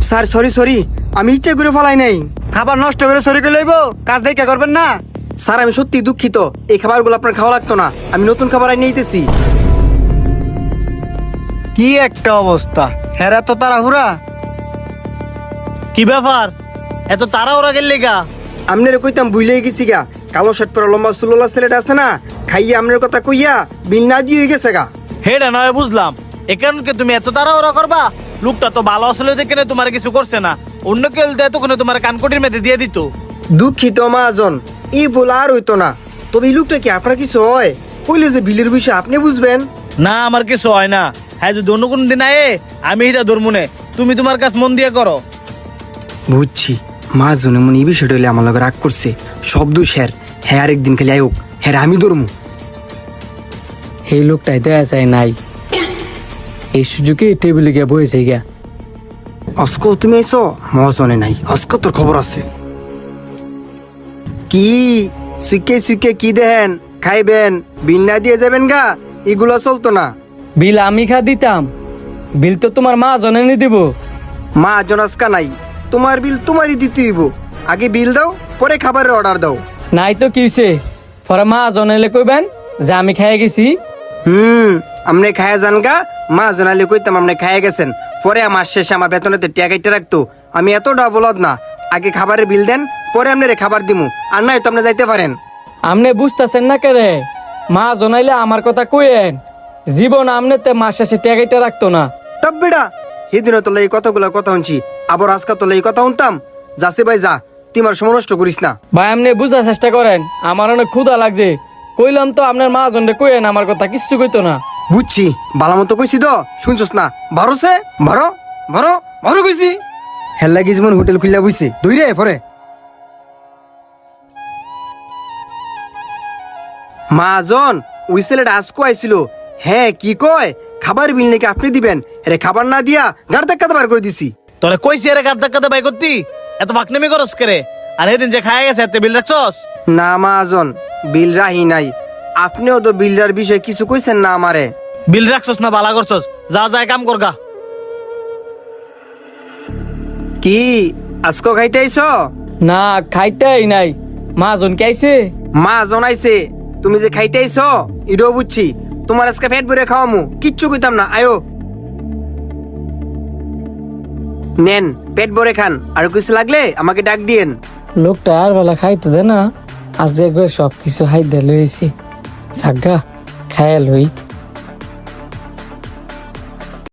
Sir sorry sorry, আমি ইচ্ছা করে ফেলাই নাই। খাবার নষ্ট করে সরি করে লইব, কাজ দেখে করবেন না। স্যার আমি সত্যি দুঃখিত, এই খাবারগুলো আপনার খাওয়া লাগতো না, আমি নতুন খাবার আনিয়ে নিতেছি। কি একটা অবস্থা, হেরা তো তাড়াহুড়া। কি ব্যাপার, এত তাড়াহুড়া গেলি গা? আপনার কইতাম ভুলেই গেছি গা, কালো শার্ট পরা লম্বা সুলোলা ছেলেটা আছে না, খাইয়া আপনার কথা কইয়া বিল না দিয়ে গেছে গা। হেডা নয় বুঝলাম, এখানকে তুমি এত তাড়াহুড়া করবা? লোকটা তো ভালো আসলে দেখে তোমার কিছু করছে না, অন্য কেউ দেয় তখন তোমার কানকটির মেয়েদের দিয়ে দিত। দুঃখিত মহাজন, এই বলা আর হইতো না। তবে এই লোকটা কি আপনার কিছু হয়? কইলে যে বিলের বিষয় আপনি বুঝবেন। না আমার কিছু হয় না, হ্যাঁ যদি অন্য কোনো দিন আয়ে আমি এটা ধরমুনে, তুমি তোমার কাজ মন দিয়ে করো। বুঝছি, মহাজন এমন এই বিষয়টা হইলে আমার লগে রাগ করছে, সব দোষ হ্যার। হ্যাঁ আরেকদিন খালি আয়োগ, হ্যাঁ আমি ধরমু। এই লোকটাই দেয়া যায় নাই, এই সুযোগে টেবিলে গিয়ে বয়েছে গিয়া। আজকাল তুমি আইসো? মহাজনে নাই, আজকাল তোর খবর আছে। কি সুইকে সুইকে কি দেন খাইবেন, বিল না দিয়ে যাবেন গা, এগুলো চলতো না। বিল আমি খা দিতাম, বিল তো তোমার মা জনে দিব। মহাজন আজকা নাই, তোমার বিল তোমারই দিতে হইব। আগে বিল দাও, পরে খাবারের অর্ডার দাও। নাই তো কি হইছে, পরে মা জনাইলে কইবেন যে আমি খাইয়ে গেছি। আমনে খায়া যান গা, মা জানালে কইতাম আপনি খায়া গেছেন, পরে আমার শেষে আমার বেতনেতে টিয়া কাইতে রাখতো। আমি এতটা বলদ না, আগে খাবারের বিল দেন, পরে আপনারে খাবার দিমু, আর নাই তো আপনি যাইতে পারেন। আমনে বুঝতেছেন না কেরে, মা জনাইলে আমার কথা কইেন, জীবন আমনে তে মাস শেষে টেকাইটা রাখতো না। তব বেড়া, সেদিনও তোলে এই কথাগুলো কথা শুনছি, আবার আজকা তোলে এই কথা শুনতাম। যাচ্ছে ভাই যা, তোমার সময় নষ্ট করিস না। ভাই আমনে বুঝার চেষ্টা করেন, আমার অনেক ক্ষুধা লাগছে। কইলাম তো আপনার মা জনরে কইেন, আমার কথা কিচ্ছু কইতো না। বুঝছি, ভালো মতো কইছি তো, শুনছস না? ভরসে ভরো ভরো ভরো কইছি। হেল্লা কি যেমন হোটেল খুললা বুঝছি, ধুইরে পরে মাজন ওই ছেলেটা আজকো আইছিল। হ্যাঁ কি কয়, খাবার বিল নাকি আপনি দিবেন, আরে খাবার না দিয়া গাড় ধাক্কা বার করে দিছি। তোরে কইছি আরে গাদ ধাক্কাতে বাই করতি, এত বাকনামি করস করে? আর সেদিন যে খায় গেছে এতে বিল রাখছস? না মাজন, বিল রাহি নাই। আপনিও তো বিলটার বিষয়ে কিছু কইছেন না আমারে। বিল রাখছস না বালা করছস, যা যায় কাম করগা। কি আজকো খাইতে আইছ? না খাইতেই নাই, মা জন কে আইছে। মা জনাইছে তুমি যে খাইতে আইছ, এটাও বুঝছি। তোমার আজকে পেট ভরে খাওয়ামু, কিচ্ছু কইতাম না, আয়ো নেন পেট ভরে খান, আর কিছু লাগলে আমাকে ডাক দিয়েন। লোকটা আর বেলা খাইতে দে না, আজ একবার সব কিছু হাই দে লইছি, সাগা খায়া লই।